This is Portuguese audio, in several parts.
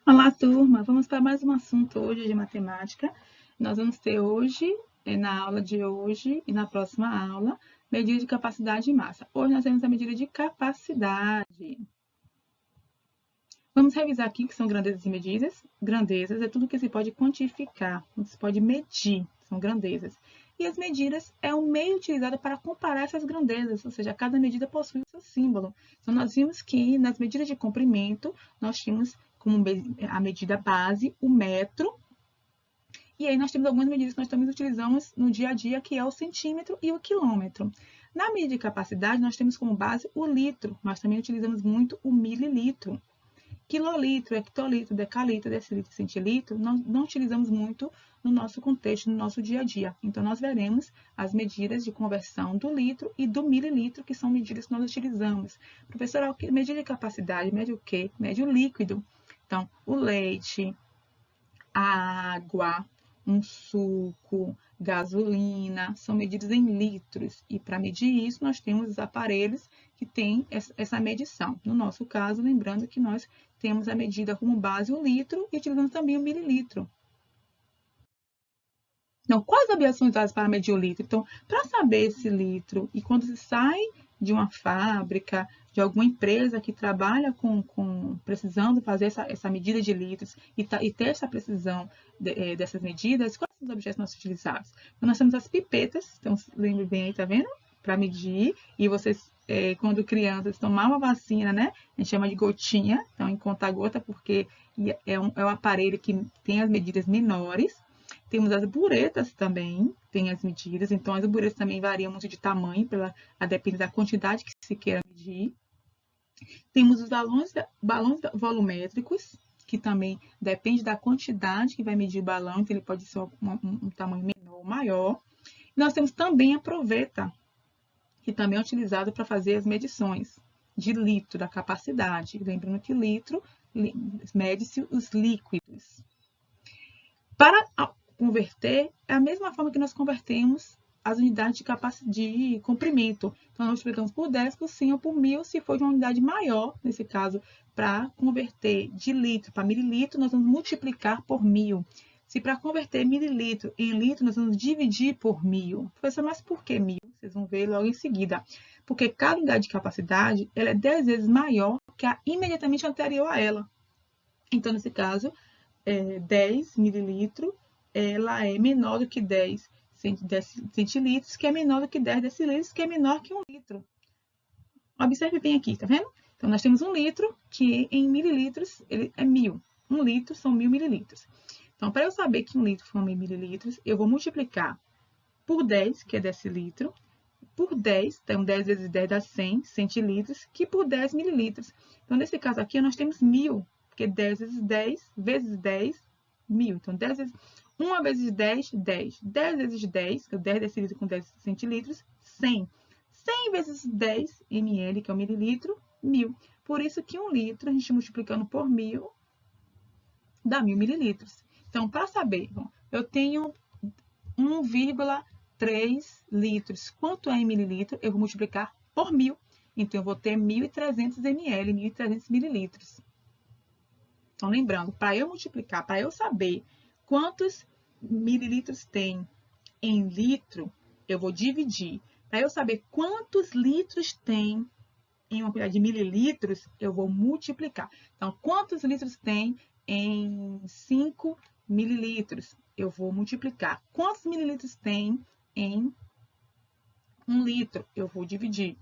Olá, turma! Vamos para mais um assunto hoje de matemática. Nós vamos ter hoje, na aula de hoje e na próxima aula, medida de capacidade de massa. Hoje nós temos a medida de capacidade. Vamos revisar aqui o que são grandezas e medidas. Grandezas é tudo que se pode quantificar, que se pode medir, são grandezas. E as medidas é um meio utilizado para comparar essas grandezas, ou seja, cada medida possui o seu símbolo. Então, nós vimos que nas medidas de comprimento, nós tínhamos como a medida base o metro, e aí nós temos algumas medidas que nós também utilizamos no dia a dia, que é o centímetro e o quilômetro. Na medida de capacidade, nós temos como base o litro, nós também utilizamos muito o mililitro. Quilolitro, hectolitro, decalitro, decilitro, centilitro, não utilizamos muito no nosso contexto, no nosso dia a dia. Então, nós veremos as medidas de conversão do litro e do mililitro, que são medidas que nós utilizamos. Professora, medida de capacidade mede o quê? Mede o líquido. Então, o leite, a água, um suco, gasolina, são medidas em litros. E para medir isso, nós temos os aparelhos que têm essa medição. No nosso caso, lembrando que nós temos a medida como base o litro e utilizamos também o mililitro. Então, quais objetos são usadas para medir o litro? Então, para saber esse litro, e quando se sai de uma fábrica, de alguma empresa que trabalha precisando fazer essa medida de litros e ter essa precisão dessas medidas, quais são os objetos nós utilizamos? Então, nós temos as pipetas, então, lembre bem aí, tá vendo? Para medir, e vocês, quando crianças, tomar uma vacina, né? A gente chama de gotinha, então, em conta-gota, porque é um aparelho que tem as medidas menores. Temos as buretas também, tem as medidas, então as buretas também variam muito de tamanho, a depender da quantidade que se queira medir. Temos os balões volumétricos, que também depende da quantidade que vai medir o balão, então ele pode ser um tamanho menor ou maior. Nós temos também a proveta, que também é utilizado para fazer as medições de litro, da capacidade. Lembrando que litro mede-se os líquidos. Para converter, é a mesma forma que nós convertemos as unidades de comprimento. Então, nós multiplicamos por 10, por 100 ou por 1000, se for de uma unidade maior, nesse caso, para converter de litro para mililitro, nós vamos multiplicar por 1000. Se para converter mililitro em litro, nós vamos dividir por 1000. Professor, mas por que 1000? Vocês vão ver logo em seguida. Porque cada unidade de capacidade ela é 10 vezes maior que a imediatamente anterior a ela. Então, nesse caso, 10 mililitros, ela é menor do que 10 centilitros, que é menor do que 10 decilitros, que é menor que 1 litro. Observe bem aqui, tá vendo? Então, nós temos 1 litro, que em mililitros ele é 1000. 1 litro são 1000 mililitros. Então, para eu saber que 1 litro são 1000 mililitros, eu vou multiplicar por 10, que é decilitro, por 10, então 10 vezes 10 dá 100 centilitros, que por 10 mililitros. Então, nesse caso aqui, nós temos 1000, porque 10 vezes 10, vezes 10, 1000. Então, 10 vezes 1 vezes 10, 10. 10 vezes 10, que é 10 decilitros com 10 centilitros, 100. 100 vezes 10 ml, que é o mililitro, 1000. Por isso que 1 litro, a gente multiplicando por 1000, dá 1000 mililitros. Então, para saber, eu tenho 1,3 litros. Quanto é em mililitro? Eu vou multiplicar por 1000. Então, eu vou ter 1.300 ml, 1.300 mililitros. Então, lembrando, para eu multiplicar, para eu saber quantos mililitros tem em litro, eu vou dividir. Para eu saber quantos litros tem em uma quantidade de mililitros, eu vou multiplicar. Então, quantos litros tem em 5 mililitros? Eu vou multiplicar. Quantos mililitros tem em 1 litro? Eu vou dividir.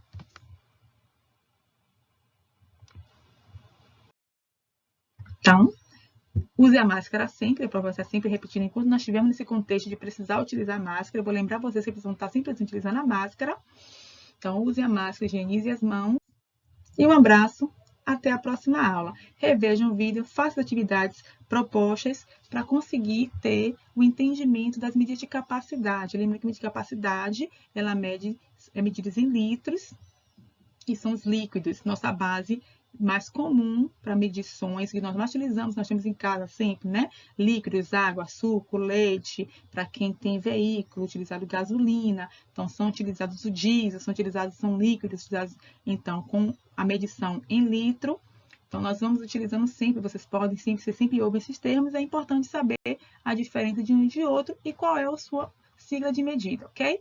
Então, use a máscara sempre, para você sempre repetindo. Enquanto nós estivermos nesse contexto de precisar utilizar máscara, eu vou lembrar vocês que precisam estar sempre utilizando a máscara. Então, use a máscara, higienize as mãos. E um abraço, até a próxima aula. Reveja o vídeo, faça atividades propostas para conseguir ter o entendimento das medidas de capacidade. Lembra que a medida de capacidade, ela é medida em litros, que são os líquidos, nossa base mais comum para medições que nós mais utilizamos, nós temos em casa sempre, né? Líquidos, água, suco, leite, para quem tem veículo, utilizado gasolina, então são utilizados o diesel, são líquidos, utilizados, então, com a medição em litro. Então, nós vamos utilizando sempre, vocês sempre ouvem esses termos, é importante saber a diferença de um e de outro e qual é a sua sigla de medida, ok?